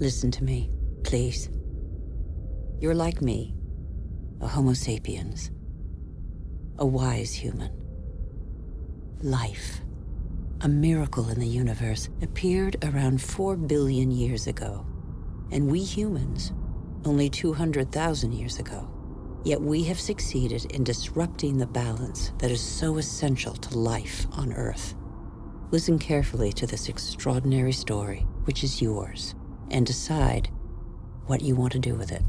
Listen to me, please. You're like me, a Homo sapiens, a wise human. Life, a miracle in the universe, appeared around 4 billion years ago, and we humans, only 200,000 years ago. Yet we have succeeded in disrupting the balance that is so essential to life on Earth. Listen carefully to this extraordinary story, which is yours, and decide what you want to do with it.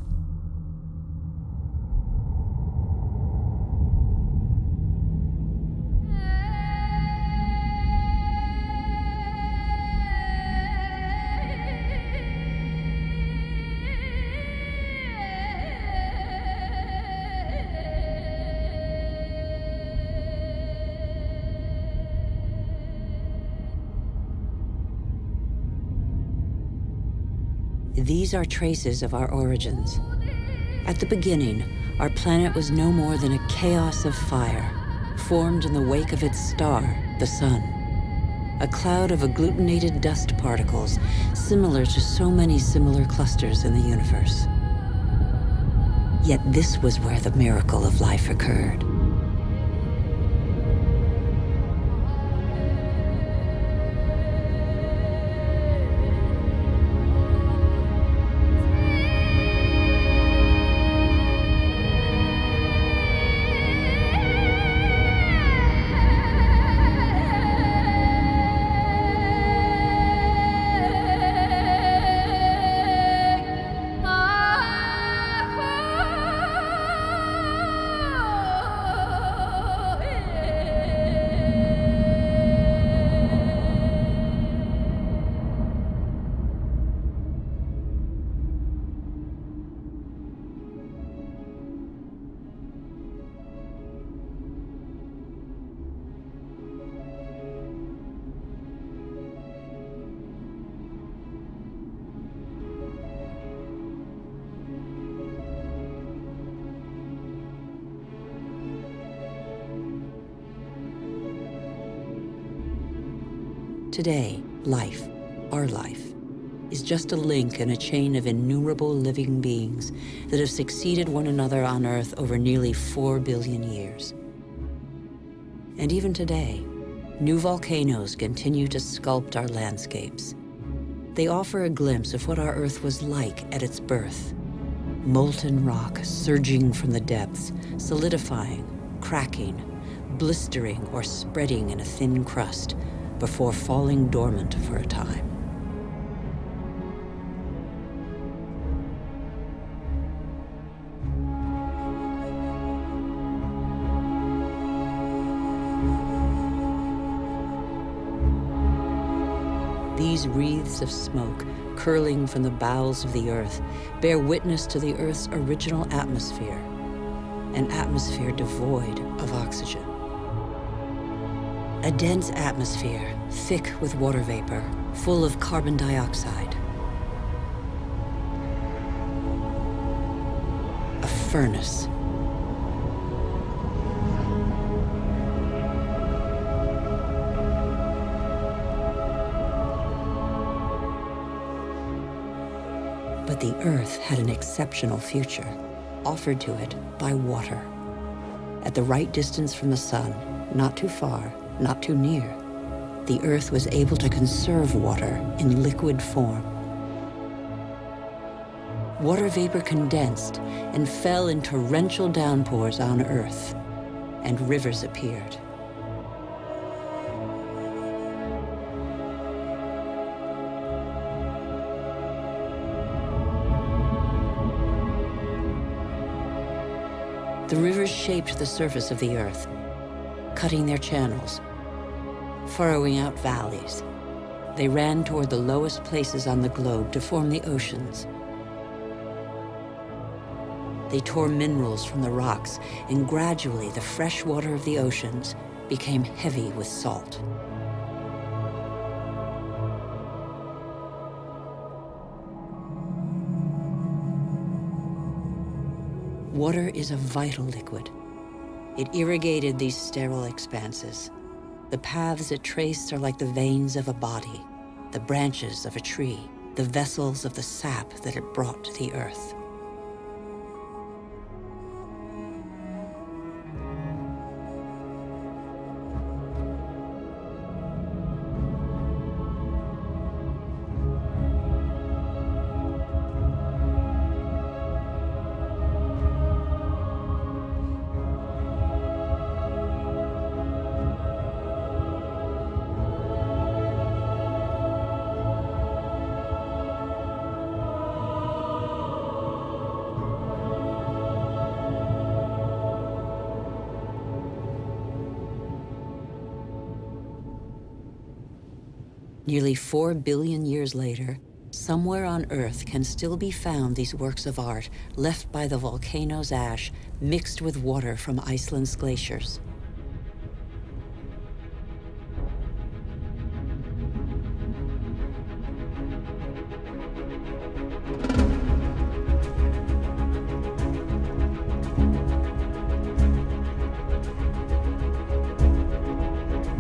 These are traces of our origins. At the beginning, our planet was no more than a chaos of fire, formed in the wake of its star, the sun. A cloud of agglutinated dust particles, similar to so many similar clusters in the universe. Yet this was where the miracle of life occurred. Today, life, our life, is just a link in a chain of innumerable living beings that have succeeded one another on Earth over nearly 4 billion years. And even today, new volcanoes continue to sculpt our landscapes. They offer a glimpse of what our Earth was like at its birth. Molten rock surging from the depths, solidifying, cracking, blistering, or spreading in a thin crust, before falling dormant for a time. These wreaths of smoke, curling from the bowels of the Earth, bear witness to the Earth's original atmosphere, an atmosphere devoid of oxygen. A dense atmosphere, thick with water vapor, full of carbon dioxide. A furnace. But the Earth had an exceptional future, offered to it by water. At the right distance from the sun, not too far, not too near, the Earth was able to conserve water in liquid form. Water vapor condensed and fell in torrential downpours on Earth, and rivers appeared. The rivers shaped the surface of the Earth, cutting their channels, furrowing out valleys. They ran toward the lowest places on the globe to form the oceans. They tore minerals from the rocks, and gradually the fresh water of the oceans became heavy with salt. Water is a vital liquid. It irrigated these sterile expanses. The paths it traced are like the veins of a body, the branches of a tree, the vessels of the sap that it brought to the earth. Nearly 4 billion years later, somewhere on Earth can still be found these works of art left by the volcano's ash mixed with water from Iceland's glaciers.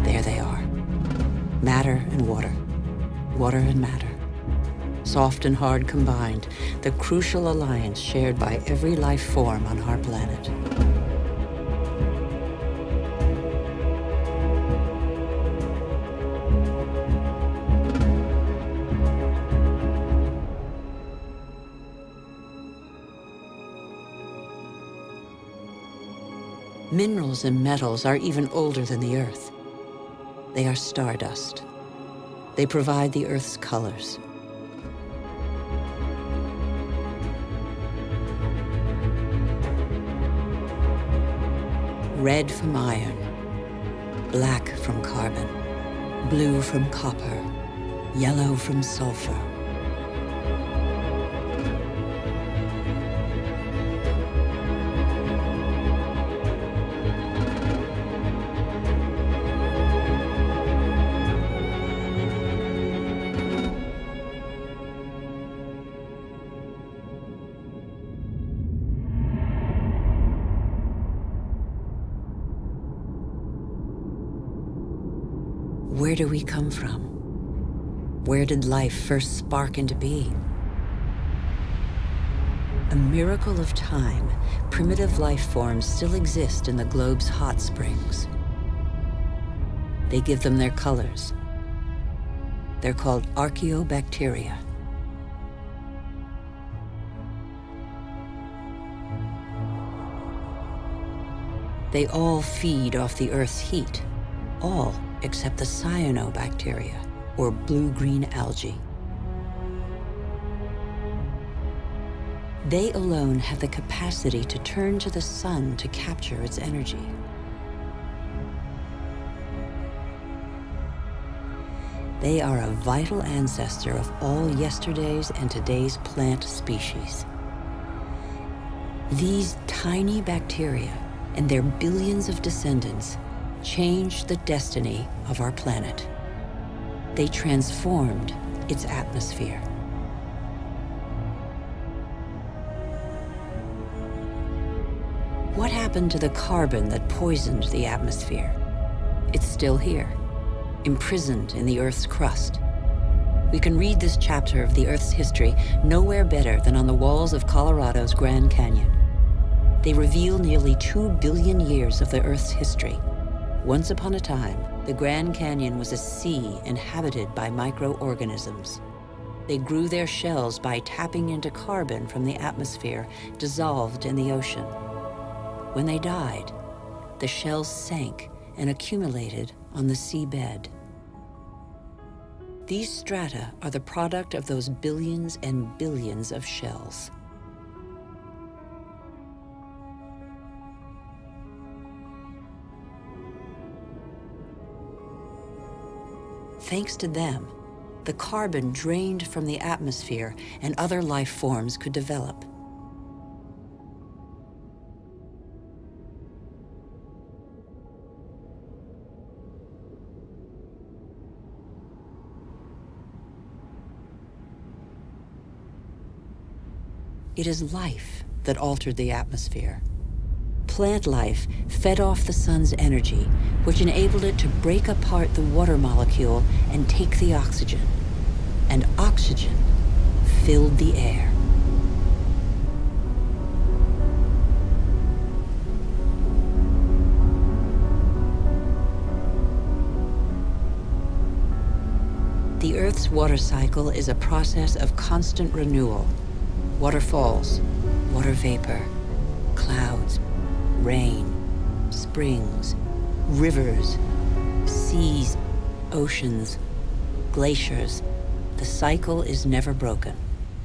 There they are. Matter and water, water and matter. Soft and hard combined, the crucial alliance shared by every life form on our planet. Minerals and metals are even older than the Earth. They are stardust. They provide the Earth's colors. Red from iron, black from carbon, blue from copper, yellow from sulfur. Where do we come from? Where did life first spark into being? A miracle of time, primitive life forms still exist in the globe's hot springs. They give them their colors. They're called archaeobacteria. They all feed off the Earth's heat, all except the cyanobacteria, or blue-green algae. They alone have the capacity to turn to the sun to capture its energy. They are a vital ancestor of all yesterday's and today's plant species. These tiny bacteria and their billions of descendants changed the destiny of our planet. They transformed its atmosphere. What happened to the carbon that poisoned the atmosphere? It's still here, imprisoned in the Earth's crust. We can read this chapter of the Earth's history nowhere better than on the walls of Colorado's Grand Canyon. They reveal nearly 2 billion years of the Earth's history. Once upon a time, the Grand Canyon was a sea inhabited by microorganisms. They grew their shells by tapping into carbon from the atmosphere dissolved in the ocean. When they died, the shells sank and accumulated on the seabed. These strata are the product of those billions and billions of shells. Thanks to them, the carbon drained from the atmosphere and other life forms could develop. It is life that altered the atmosphere. Plant life fed off the sun's energy, which enabled it to break apart the water molecule and take the oxygen. And oxygen filled the air. The Earth's water cycle is a process of constant renewal. Waterfalls, water vapor, clouds, rain, springs, rivers, seas, oceans, glaciers. The cycle is never broken.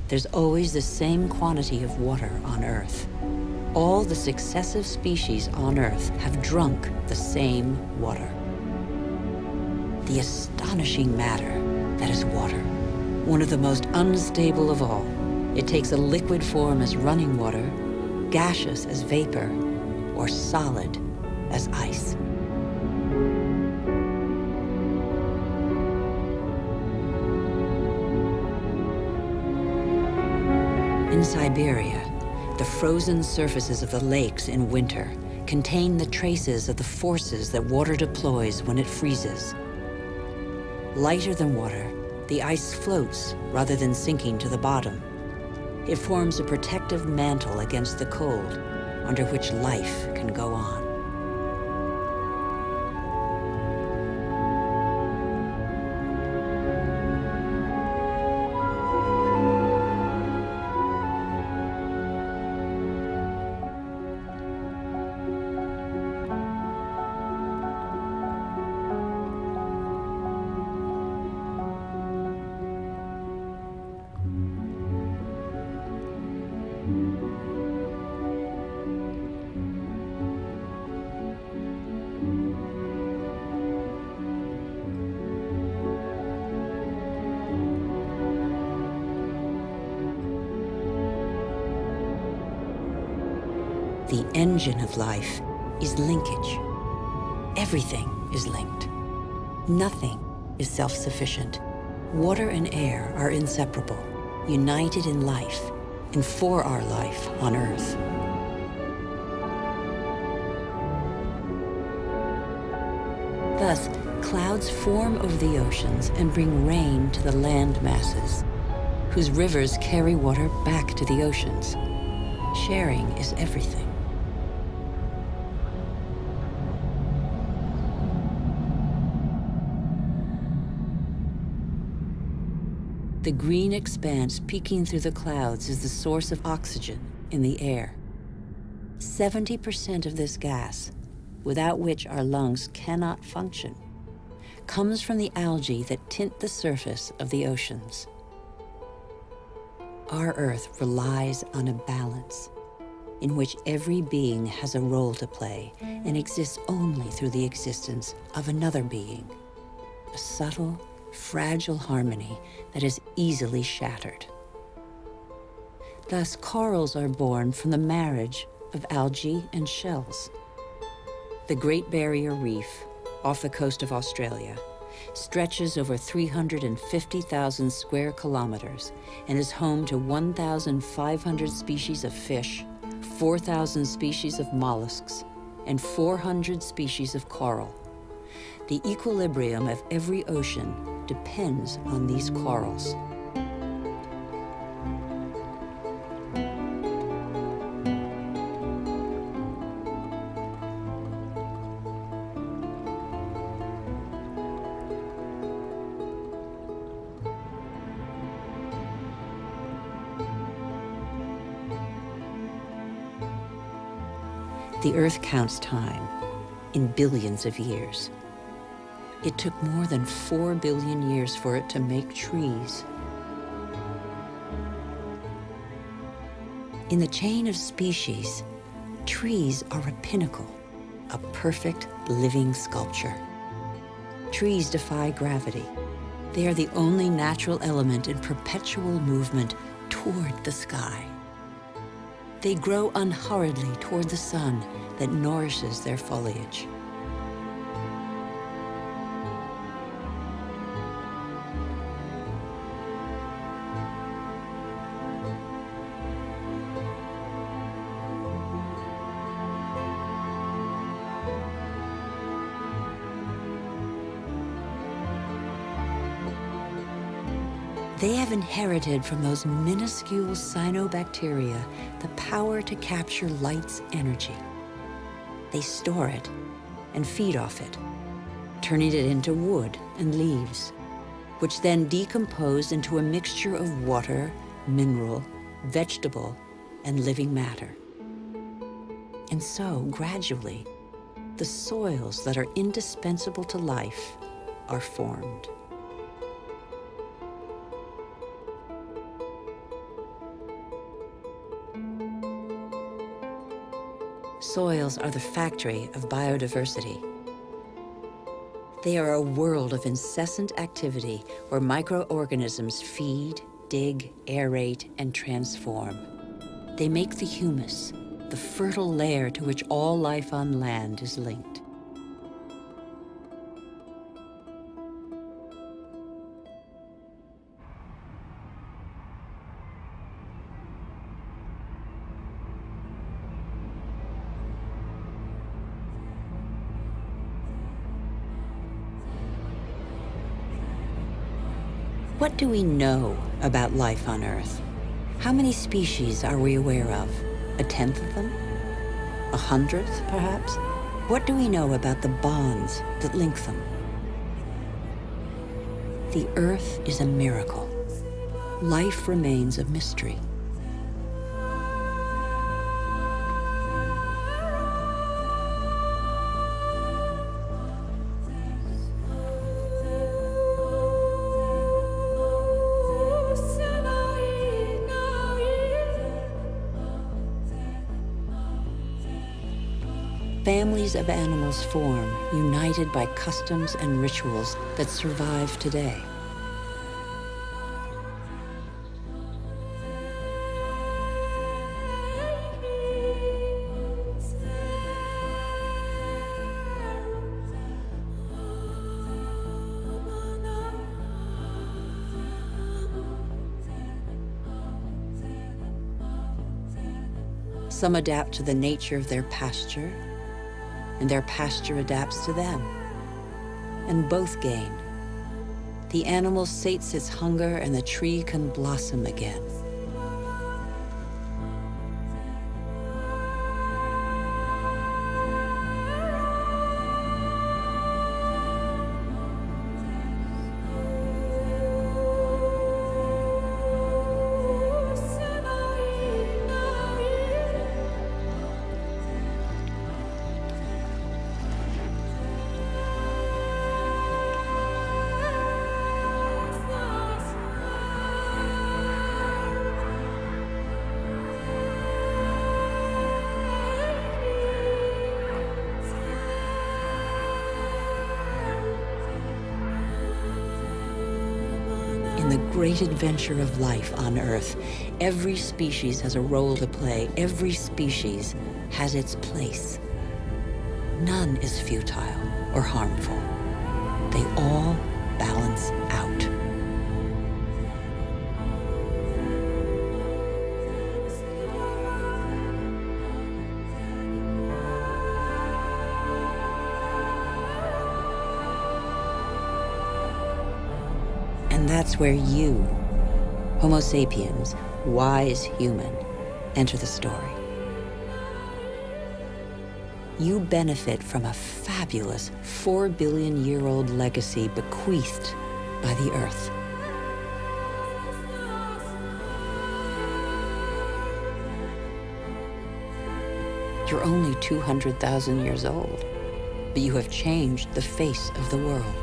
There's always the same quantity of water on Earth. All the successive species on Earth have drunk the same water. The astonishing matter that is water, one of the most unstable of all. It takes a liquid form as running water, gaseous as vapor, or solid as ice. In Siberia, the frozen surfaces of the lakes in winter contain the traces of the forces that water deploys when it freezes. Lighter than water, the ice floats rather than sinking to the bottom. It forms a protective mantle against the cold, under which life can go on. The engine of life is linkage. Everything is linked. Nothing is self-sufficient. Water and air are inseparable, united in life and for our life on Earth. Thus, clouds form over the oceans and bring rain to the land masses, whose rivers carry water back to the oceans. Sharing is everything. The green expanse peeking through the clouds is the source of oxygen in the air. 70% of this gas, without which our lungs cannot function, comes from the algae that tint the surface of the oceans. Our Earth relies on a balance in which every being has a role to play and exists only through the existence of another being, a subtle, fragile harmony that is easily shattered. Thus, corals are born from the marriage of algae and shells. The Great Barrier Reef, off the coast of Australia, stretches over 350,000 square kilometers and is home to 1,500 species of fish, 4,000 species of mollusks, and 400 species of coral. The equilibrium of every ocean depends on these corals. The Earth counts time in billions of years. It took more than 4 billion years for it to make trees. In the chain of species, trees are a pinnacle, a perfect living sculpture. Trees defy gravity. They are the only natural element in perpetual movement toward the sky. They grow unhurriedly toward the sun that nourishes their foliage. They have inherited from those minuscule cyanobacteria the power to capture light's energy. They store it and feed off it, turning it into wood and leaves, which then decompose into a mixture of water, mineral, vegetable, and living matter. And so, gradually, the soils that are indispensable to life are formed. Soils are the factory of biodiversity. They are a world of incessant activity where microorganisms feed, dig, aerate, and transform. They make the humus, the fertile layer to which all life on land is linked. What do we know about life on Earth? How many species are we aware of? 1/10 of them? 100th, perhaps? What do we know about the bonds that link them? The Earth is a miracle. Life remains a mystery. Families of animals form, united by customs and rituals that survive today. Some adapt to the nature of their pasture, and their pasture adapts to them. And both gain. The animal sates its hunger and the tree can blossom again. In the great adventure of life on Earth, every species has a role to play. Every species has its place. None is futile or harmful. They all balance out. And that's where you, Homo sapiens, wise human, enter the story. You benefit from a fabulous 4-billion-year-old legacy bequeathed by the Earth. You're only 200,000 years old, but you have changed the face of the world.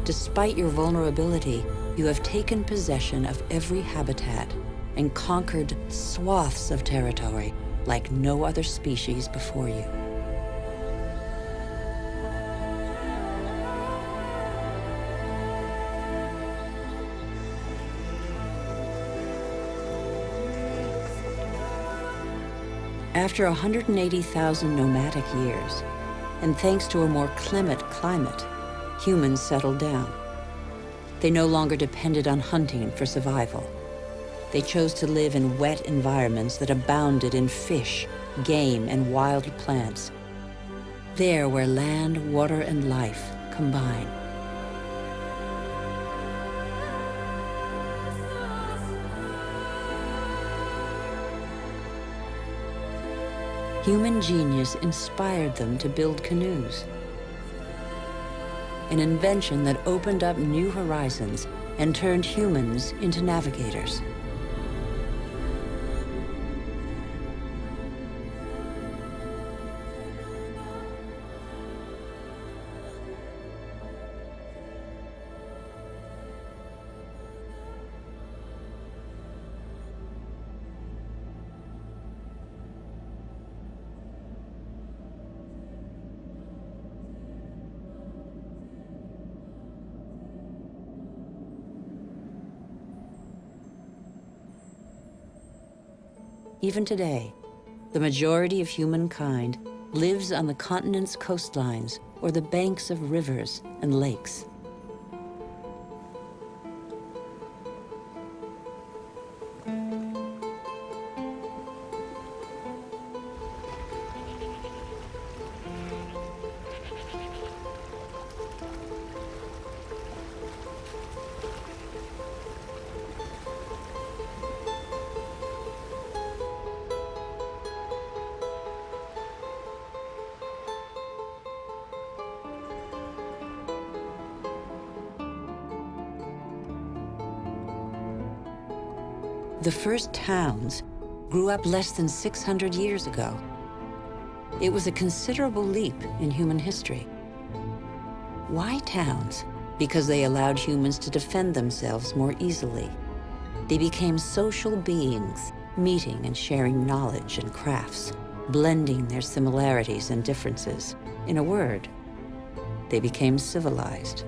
Despite your vulnerability, you have taken possession of every habitat and conquered swaths of territory like no other species before you. After 180,000 nomadic years, and thanks to a more clement climate, humans settled down. They no longer depended on hunting for survival. They chose to live in wet environments that abounded in fish, game, and wild plants. There where land, water, and life combine. human genius inspired them to build canoes, an invention that opened up new horizons and turned humans into navigators. Even today, the majority of humankind lives on the continent's coastlines or the banks of rivers and lakes. The first towns grew up less than 600 years ago. It was a considerable leap in human history. Why towns? Because they allowed humans to defend themselves more easily. They became social beings, meeting and sharing knowledge and crafts, blending their similarities and differences. In a word, they became civilized.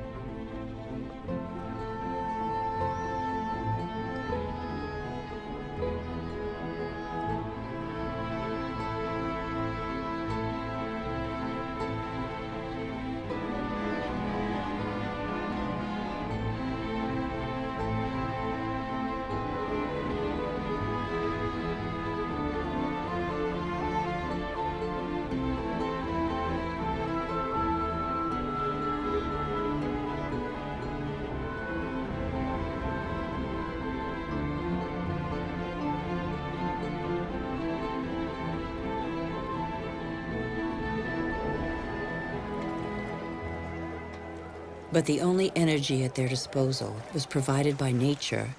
But the only energy at their disposal was provided by nature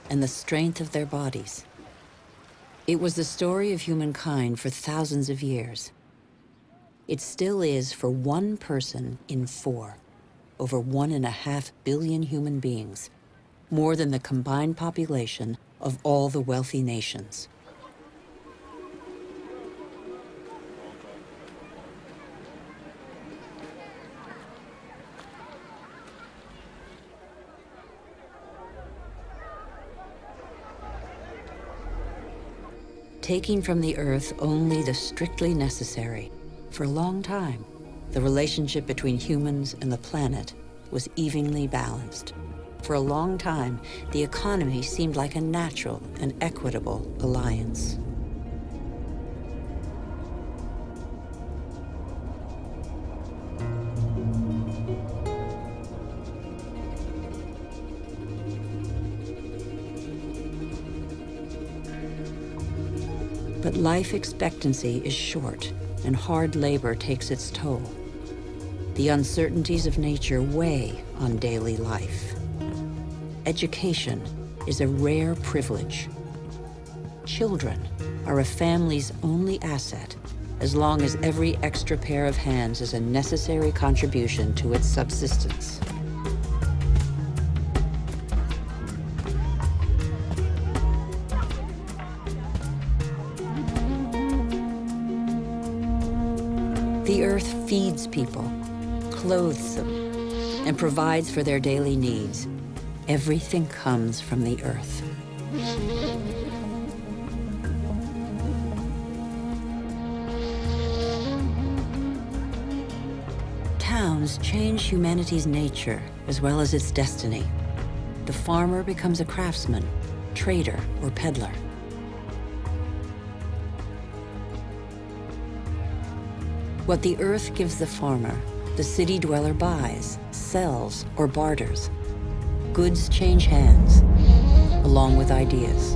and the strength of their bodies. It was the story of humankind for thousands of years. It still is for 1 person in 4, over 1.5 billion human beings, more than the combined population of all the wealthy nations. Taking from the earth only the strictly necessary. For a long time, the relationship between humans and the planet was evenly balanced. For a long time, the economy seemed like a natural and equitable alliance. But life expectancy is short, and hard labor takes its toll. The uncertainties of nature weigh on daily life. Education is a rare privilege. Children are a family's only asset, as long as every extra pair of hands is a necessary contribution to its subsistence. The earth feeds people, clothes them, and provides for their daily needs. Everything comes from the earth. Towns change humanity's nature as well as its destiny. The farmer becomes a craftsman, trader, or peddler. What the earth gives the farmer, the city dweller buys, sells, or barters. Goods change hands, along with ideas.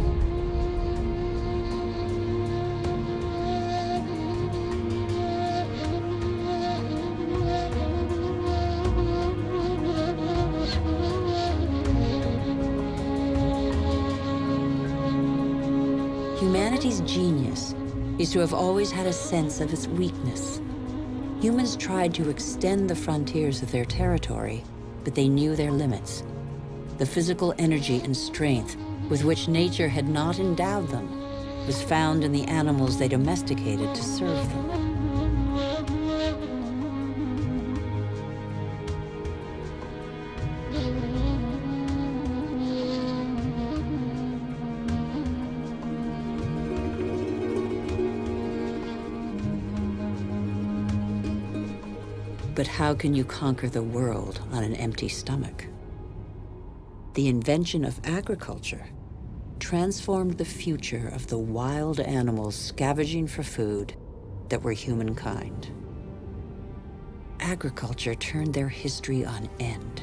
humanity's genius is to have always had a sense of its weakness. Humans tried to extend the frontiers of their territory, but they knew their limits. The physical energy and strength with which nature had not endowed them was found in the animals they domesticated to serve them. But how can you conquer the world on an empty stomach? The invention of agriculture transformed the future of the wild animals scavenging for food that were humankind. Agriculture turned their history on end.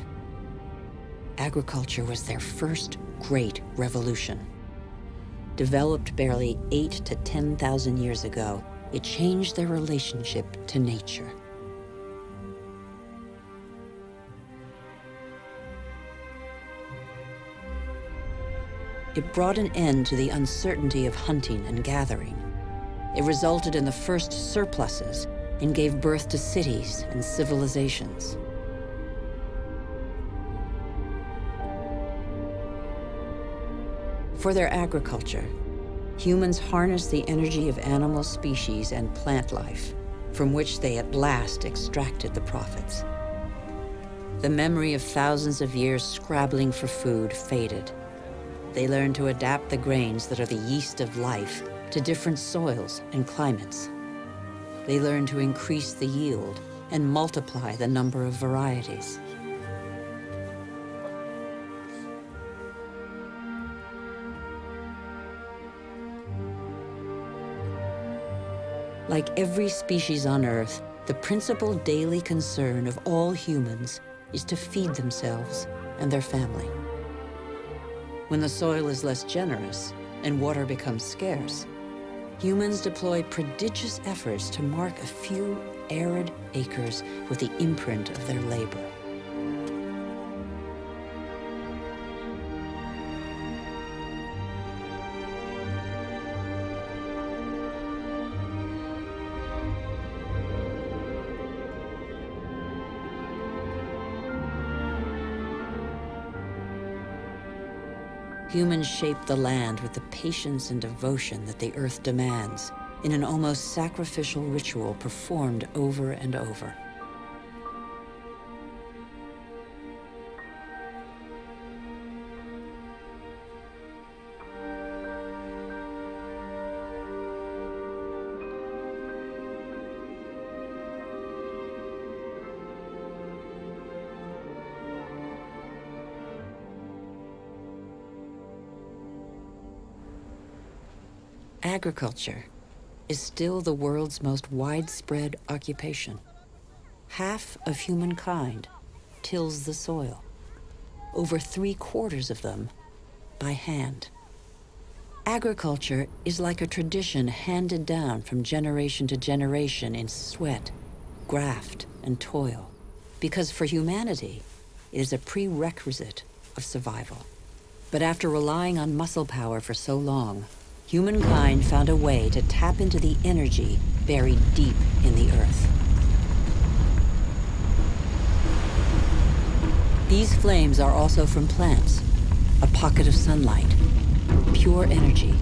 Agriculture was their first great revolution. Developed barely 8,000 to 10,000 years ago, it changed their relationship to nature. It brought an end to the uncertainty of hunting and gathering. It resulted in the first surpluses and gave birth to cities and civilizations. For their agriculture, humans harnessed the energy of animal species and plant life, from which they at last extracted the profits. The memory of thousands of years scrabbling for food faded. They learned to adapt the grains that are the yeast of life to different soils and climates. They learned to increase the yield and multiply the number of varieties. Like every species on Earth, the principal daily concern of all humans is to feed themselves and their family. When the soil is less generous and water becomes scarce, humans deploy prodigious efforts to mark a few arid acres with the imprint of their labor. Humans shape the land with the patience and devotion that the earth demands in an almost sacrificial ritual performed over and over. Agriculture is still the world's most widespread occupation. Half of humankind tills the soil, over 3/4 of them by hand. Agriculture is like a tradition handed down from generation to generation in sweat, graft, and toil, because for humanity, it is a prerequisite of survival. But after relying on muscle power for so long, humankind found a way to tap into the energy buried deep in the earth. These flames are also from plants, a pocket of sunlight, pure energy,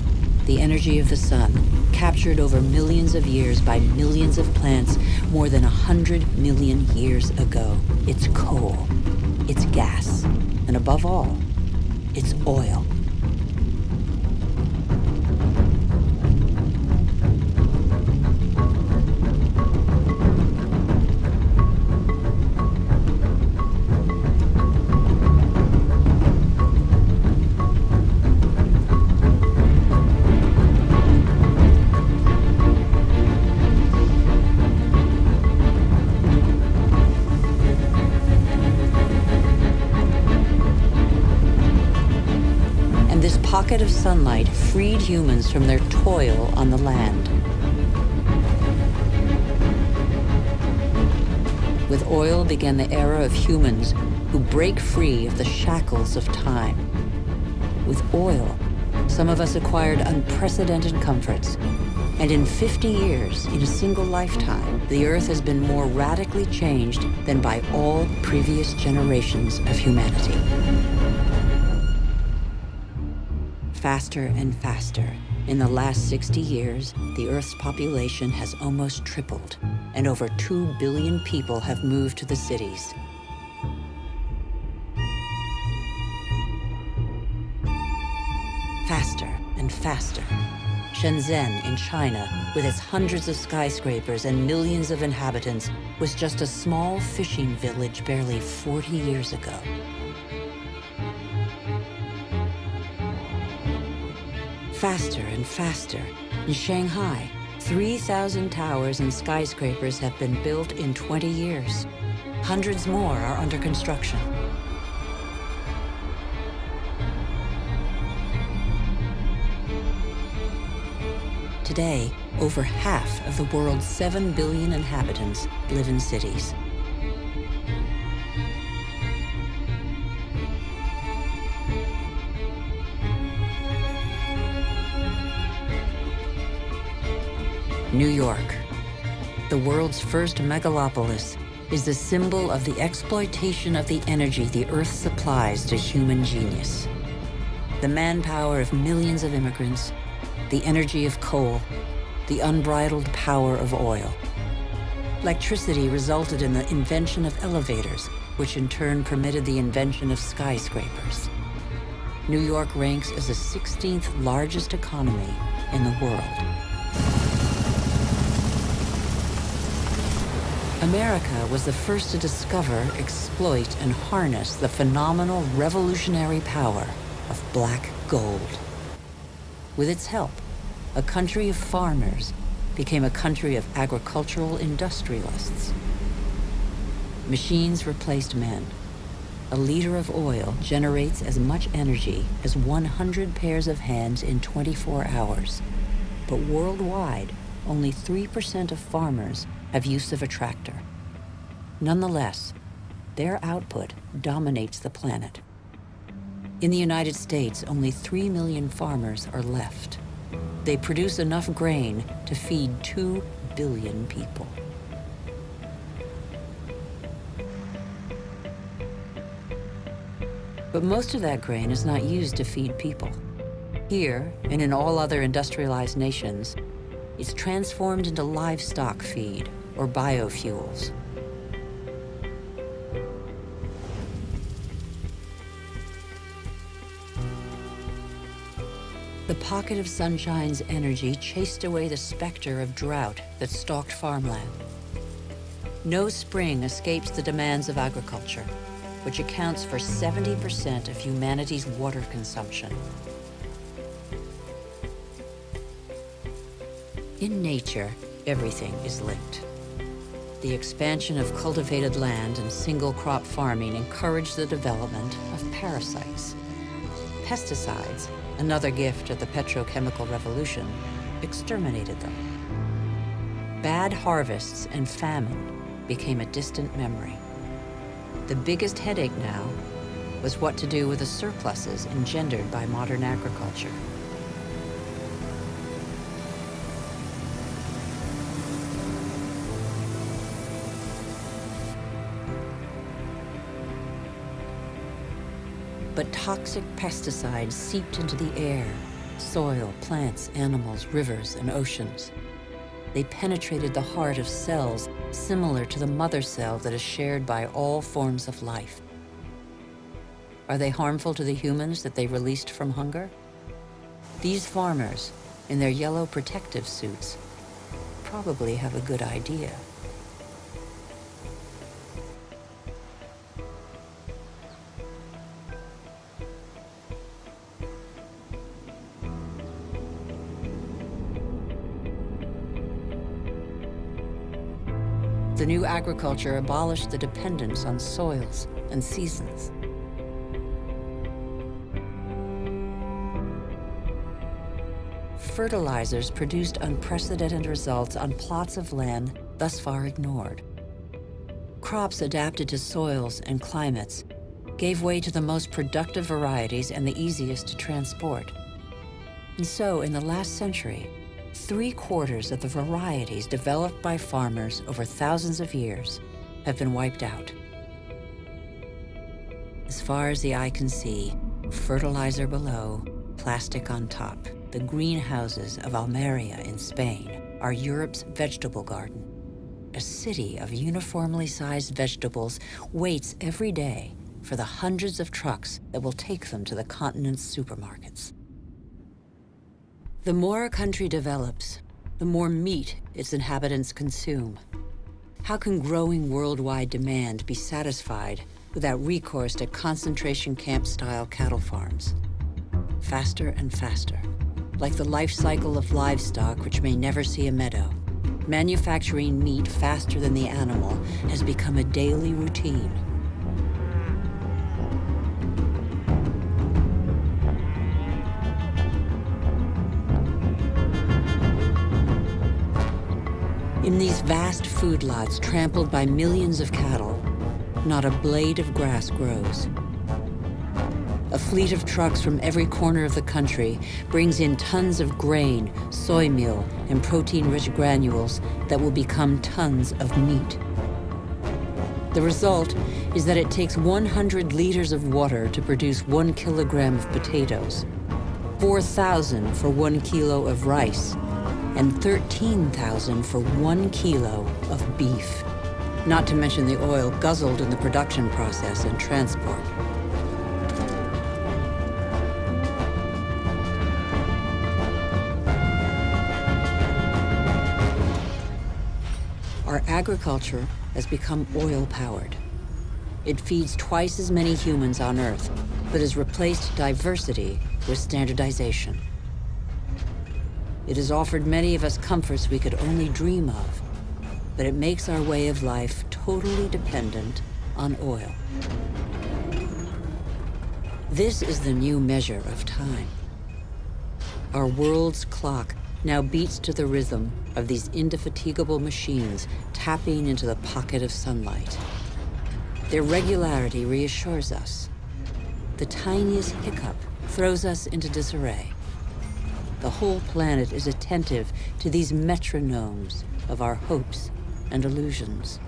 the energy of the sun, captured over millions of years by millions of plants more than 100 million years ago. It's coal, it's gas, and above all, it's oil. Pocket of sunlight freed humans from their toil on the land. With oil began the era of humans who break free of the shackles of time. With oil, some of us acquired unprecedented comforts. And in 50 years, in a single lifetime, the Earth has been more radically changed than by all previous generations of humanity. Faster and faster. In the last 60 years, the Earth's population has almost tripled, and over 2 billion people have moved to the cities. Faster and faster. Shenzhen in China, with its hundreds of skyscrapers and millions of inhabitants, was just a small fishing village barely 40 years ago. Faster and faster. In Shanghai, 3,000 towers and skyscrapers have been built in 20 years. Hundreds more are under construction. Today, over half of the world's 7 billion inhabitants live in cities. New York, the world's first megalopolis, is the symbol of the exploitation of the energy the Earth supplies to human genius. The manpower of millions of immigrants, the energy of coal, the unbridled power of oil. Electricity resulted in the invention of elevators, which in turn permitted the invention of skyscrapers. New York ranks as the 16th largest economy in the world. America was the first to discover, exploit, and harness the phenomenal revolutionary power of black gold. With its help, a country of farmers became a country of agricultural industrialists. Machines replaced men. A liter of oil generates as much energy as 100 pairs of hands in 24 hours. But worldwide, only 3% of farmers have use of a tractor. Nonetheless, their output dominates the planet. In the United States, only 3 million farmers are left. They produce enough grain to feed 2 billion people. But most of that grain is not used to feed people. Here, and in all other industrialized nations, it's transformed into livestock feed, or biofuels. The pocket of sunshine's energy chased away the specter of drought that stalked farmland. No spring escapes the demands of agriculture, which accounts for 70% of humanity's water consumption. In nature, everything is linked. The expansion of cultivated land and single-crop farming encouraged the development of parasites. Pesticides, another gift of the petrochemical revolution, exterminated them. Bad harvests and famine became a distant memory. The biggest headache now was what to do with the surpluses engendered by modern agriculture. But toxic pesticides seeped into the air, soil, plants, animals, rivers, and oceans. They penetrated the heart of cells similar to the mother cell that is shared by all forms of life. Are they harmful to the humans that they released from hunger? These farmers, in their yellow protective suits, probably have a good idea. The new agriculture abolished the dependence on soils and seasons. Fertilizers produced unprecedented results on plots of land thus far ignored. Crops adapted to soils and climates gave way to the most productive varieties and the easiest to transport. And so, in the last century, 3/4 of the varieties developed by farmers over thousands of years have been wiped out. As far as the eye can see, fertilizer below, plastic on top, the greenhouses of Almeria in Spain are Europe's vegetable garden. A city of uniformly sized vegetables waits every day for the hundreds of trucks that will take them to the continent's supermarkets. The more a country develops, the more meat its inhabitants consume. How can growing worldwide demand be satisfied without recourse to concentration camp-style cattle farms? Faster and faster, like the life cycle of livestock which may never see a meadow, manufacturing meat faster than the animal has become a daily routine. In these vast food lots trampled by millions of cattle, not a blade of grass grows. A fleet of trucks from every corner of the country brings in tons of grain, soy meal, and protein-rich granules that will become tons of meat. The result is that it takes 100 liters of water to produce 1 kilogram of potatoes, 4,000 for 1 kilo of rice, and 13,000 for 1 kilo of beef, not to mention the oil guzzled in the production process and transport. Our agriculture has become oil-powered. It feeds twice as many humans on Earth, but has replaced diversity with standardization. It has offered many of us comforts we could only dream of, but it makes our way of life totally dependent on oil. This is the new measure of time. Our world's clock now beats to the rhythm of these indefatigable machines tapping into the pocket of sunlight. Their regularity reassures us. The tiniest hiccup throws us into disarray. The whole planet is attentive to these metronomes of our hopes and illusions.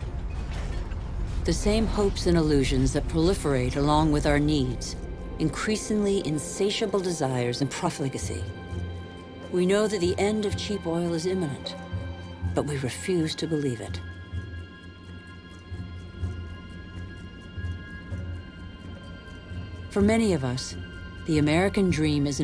The same hopes and illusions that proliferate along with our needs, increasingly insatiable desires and profligacy. We know that the end of cheap oil is imminent, but we refuse to believe it. For many of us, the American dream is